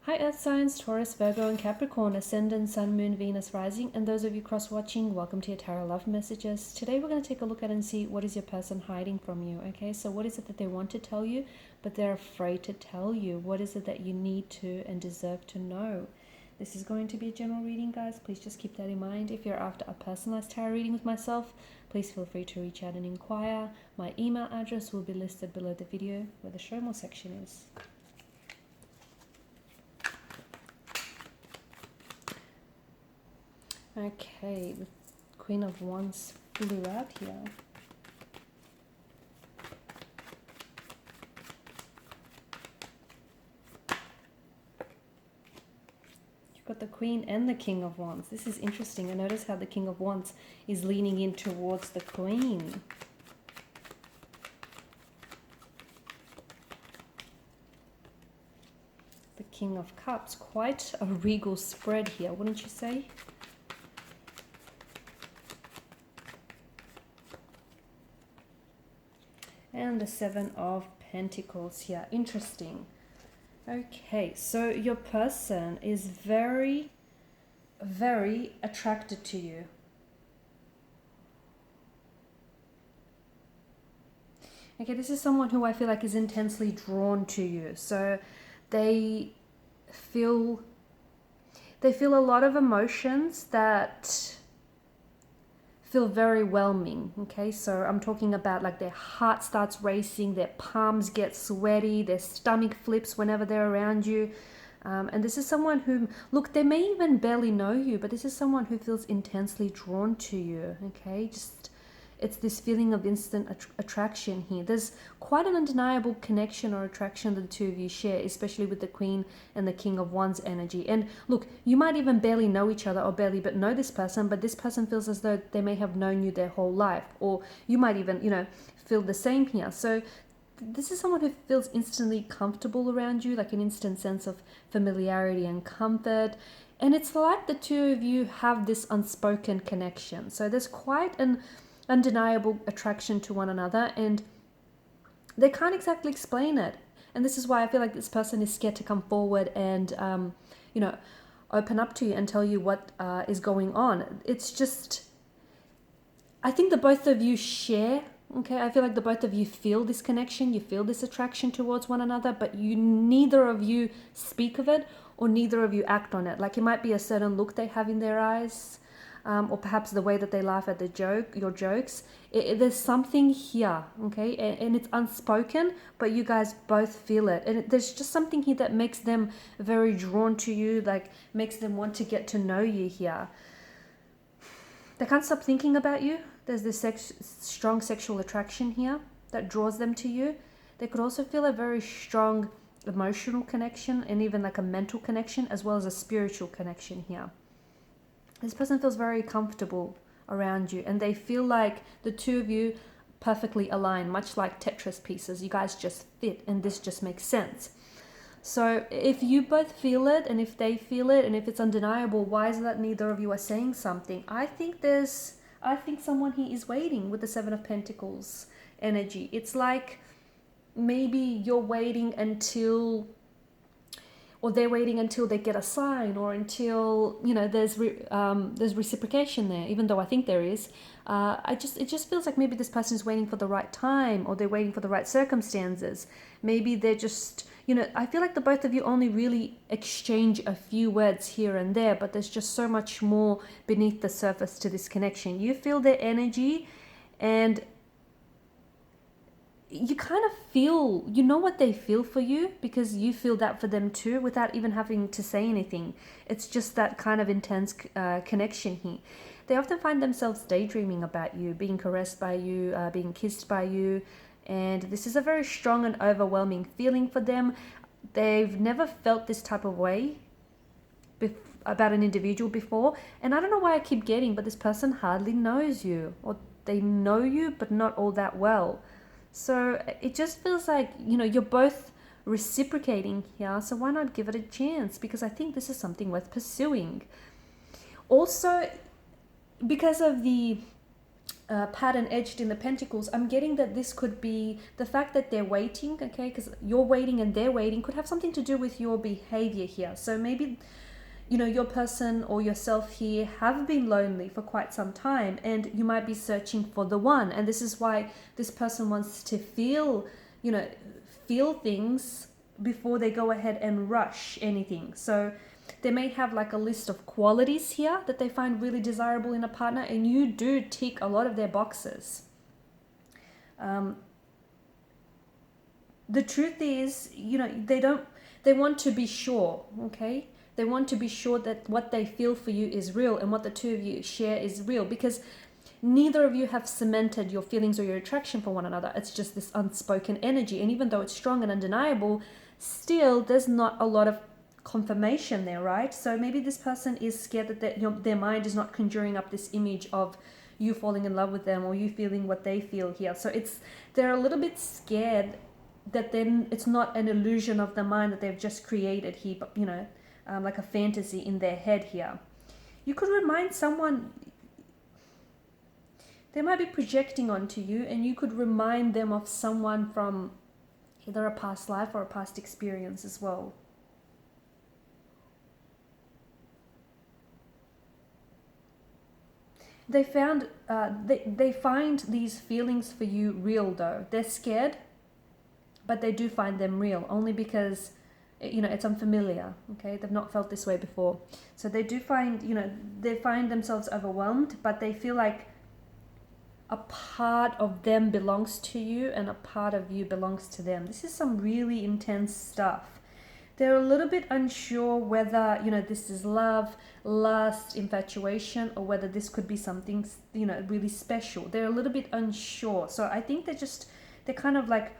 Hi Earth signs, Taurus, Virgo and Capricorn, Ascendant, Sun, Moon, Venus, Rising, and those of you cross-watching, welcome to your Tarot Love Messages. Today we're going to take a look at and see what is your person hiding from you, okay? So what is it that they want to tell you, but they're afraid to tell you? What is it that you need to and deserve to know? This is going to be a general reading, guys. Please just keep that in mind. If you're after a personalized tarot reading with myself, please feel free to reach out and inquire. My email address will be listed below the video where the show more section is. Okay, the Queen of Wands flew out here. You've got the Queen and the King of Wands. This is interesting. I notice how the King of Wands is leaning in towards the Queen. The King of Cups. Quite a regal spread here, wouldn't you say? And the Seven of Pentacles here. Interesting. Okay, so your person is very, very attracted to you. Okay, this is someone who I feel like is intensely drawn to you. So they feel a lot of emotions that feel very whelming. Okay, so I'm talking about like their heart starts racing, their palms get sweaty, their stomach flips whenever they're around you. And this is someone who, look, they may even barely know you, but this is someone who feels intensely drawn to you. Okay, just it's this feeling of instant attraction here. There's quite an undeniable connection or attraction that the two of you share, especially with the Queen and the King of Wands energy. And look, you might even barely know each other or barely but know this person, but this person feels as though they may have known you their whole life, or you might even, feel the same here. So this is someone who feels instantly comfortable around you, like an instant sense of familiarity and comfort. And it's like the two of you have this unspoken connection. So there's quite an undeniable attraction to one another, and they can't exactly explain it. And this is why I feel like this person is scared to come forward and open up to you and tell you what is going on. It's just, I think the both of you share, okay, I feel like the both of you feel this connection, you feel this attraction towards one another, but neither of you speak of it, or neither of you act on it. Like it might be a certain look they have in their eyes, or perhaps the way that they laugh at your jokes. There's something here, okay? And it's unspoken, but you guys both feel it. And there's just something here that makes them very drawn to you, like makes them want to get to know you here. They can't stop thinking about you. There's this strong sexual attraction here that draws them to you. They could also feel a very strong emotional connection and even like a mental connection, as well as a spiritual connection here. This person feels very comfortable around you, and they feel like the two of you perfectly align, much like Tetris pieces. You guys just fit, and this just makes sense. So if you both feel it, and if they feel it, and if it's undeniable, why is it that neither of you are saying something? I think someone here is waiting with the Seven of Pentacles energy. It's like maybe you're waiting until, or they're waiting until they get a sign, or until there's reciprocation there, even though I think there is. It just feels like maybe this person is waiting for the right time, or they're waiting for the right circumstances. Maybe they're just, I feel like the both of you only really exchange a few words here and there, but there's just so much more beneath the surface to this connection. You feel their energy, and you kind of feel, what they feel for you, because you feel that for them too, without even having to say anything. It's just that kind of intense connection here. They often find themselves daydreaming about you, being caressed by you, being kissed by you, and this is a very strong and overwhelming feeling for them. They've never felt this type of way about an individual before, and I don't know why I keep getting, but this person hardly knows you, or they know you but not all that well. So it just feels like, you're both reciprocating here. So why not give it a chance? Because I think this is something worth pursuing. Also, because of the pattern edged in the pentacles, I'm getting that this could be the fact that they're waiting, okay, because you're waiting and they're waiting, could have something to do with your behavior here. So maybe, you know, your person or yourself here have been lonely for quite some time, and you might be searching for the one. And this is why this person wants to feel, you know, feel things before they go ahead and rush anything. So they may have like a list of qualities here that they find really desirable in a partner, and you do tick a lot of their boxes. The truth is, you know, they want to be sure, okay? They want to be sure that what they feel for you is real and what the two of you share is real, because neither of you have cemented your feelings or your attraction for one another. It's just this unspoken energy. And even though it's strong and undeniable, still there's not a lot of confirmation there, right? So maybe this person is scared that their mind is not conjuring up this image of you falling in love with them or you feeling what they feel here. So they're a little bit scared that then it's not an illusion of the mind that they've just created here, but, you know, like a fantasy in their head here. You could remind someone, they might be projecting onto you, and you could remind them of someone from either a past life or a past experience as well. They find these feelings for you real though. They're scared, but they do find them real, only because, you know, it's unfamiliar, okay? They've not felt this way before. So they do find, you know, they find themselves overwhelmed, but they feel like a part of them belongs to you and a part of you belongs to them. This is some really intense stuff. They're a little bit unsure whether, you know, this is love, lust, infatuation, or whether this could be something, you know, really special. They're a little bit unsure. So I think they're kind of like,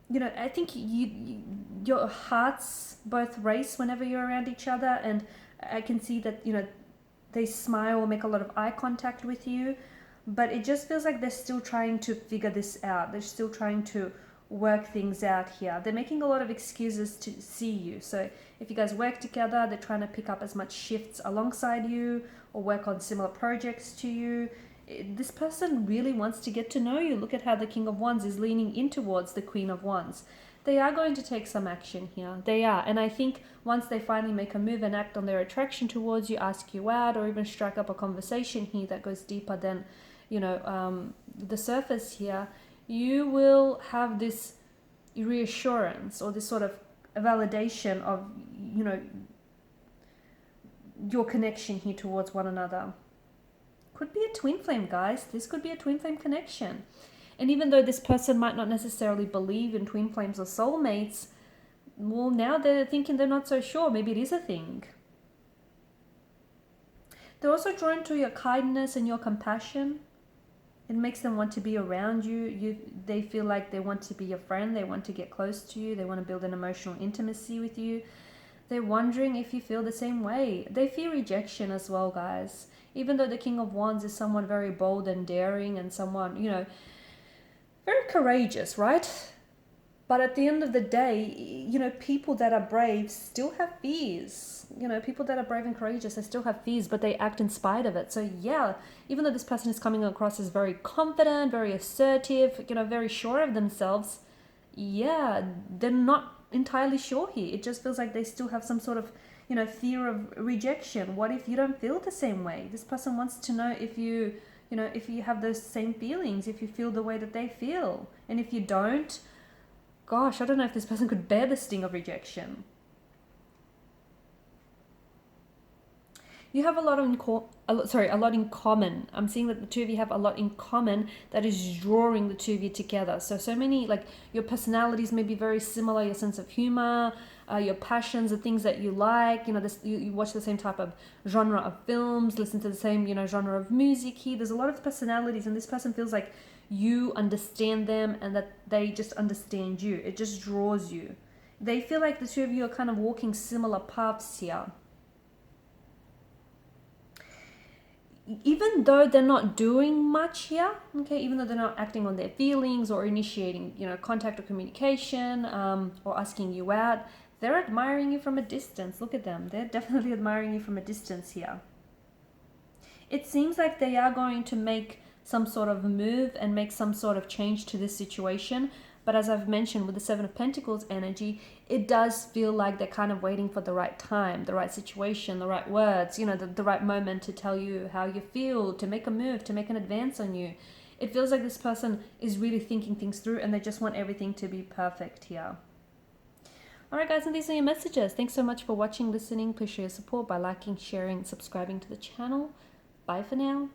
you know, I think your hearts both race whenever you're around each other, and I can see that, you know, they smile or make a lot of eye contact with you, but it just feels like they're still trying to figure this out. They're still trying to work things out here. They're making a lot of excuses to see you. So if you guys work together, they're trying to pick up as much shifts alongside you or work on similar projects to you. This person really wants to get to know you. Look at how the King of Wands is leaning in towards the Queen of Wands. They are going to take some action here. They are. And I think once they finally make a move and act on their attraction towards you, ask you out, or even strike up a conversation here that goes deeper than, you know, the surface here, you will have this reassurance or this sort of validation of, you know, your connection here towards one another. Could be a twin flame, guys. This could be a twin flame connection. And even though this person might not necessarily believe in twin flames or soulmates, well, now they're thinking they're not so sure. Maybe it is a thing. They're also drawn to your kindness and your compassion. It makes them want to be around you. They feel like they want to be your friend. They want to get close to you. They want to build an emotional intimacy with you. They're wondering if you feel the same way. They fear rejection as well, guys. Even though the King of Wands is someone very bold and daring and someone, you know, very courageous, right? But at the end of the day, you know, people that are brave still have fears. You know, people that are brave and courageous, they still have fears, but they act in spite of it. So yeah, even though this person is coming across as very confident, very assertive, you know, very sure of themselves, yeah, they're not entirely sure here. It just feels like they still have some sort of, you know, fear of rejection. What if you don't feel the same way? This person wants to know if you know, if you have those same feelings, if you feel the way that they feel. And if you don't, gosh, I don't know if this person could bear the sting of rejection. You have a lot in common. I'm seeing that the two of you have a lot in common that is drawing the two of you together. So many, like, your personalities may be very similar, your sense of humor, your passions, the things that you like, you know, you watch the same type of genre of films, listen to the same, you know, genre of music here. There's a lot of personalities, and this person feels like you understand them and that they just understand you. It just draws you. They feel like the two of you are kind of walking similar paths here. Even though they're not doing much here, okay, even though they're not acting on their feelings or initiating, you know, contact or communication, or asking you out, they're admiring you from a distance. Look at them. They're definitely admiring you from a distance here. It seems like they are going to make some sort of move and make some sort of change to this situation. But as I've mentioned with the Seven of Pentacles energy, it does feel like they're kind of waiting for the right time, the right situation, the right words, you know, the right moment to tell you how you feel, to make a move, to make an advance on you. It feels like this person is really thinking things through and they just want everything to be perfect here. Alright guys, and these are your messages. Thanks so much for watching, listening. Please show your support by liking, sharing, subscribing to the channel. Bye for now.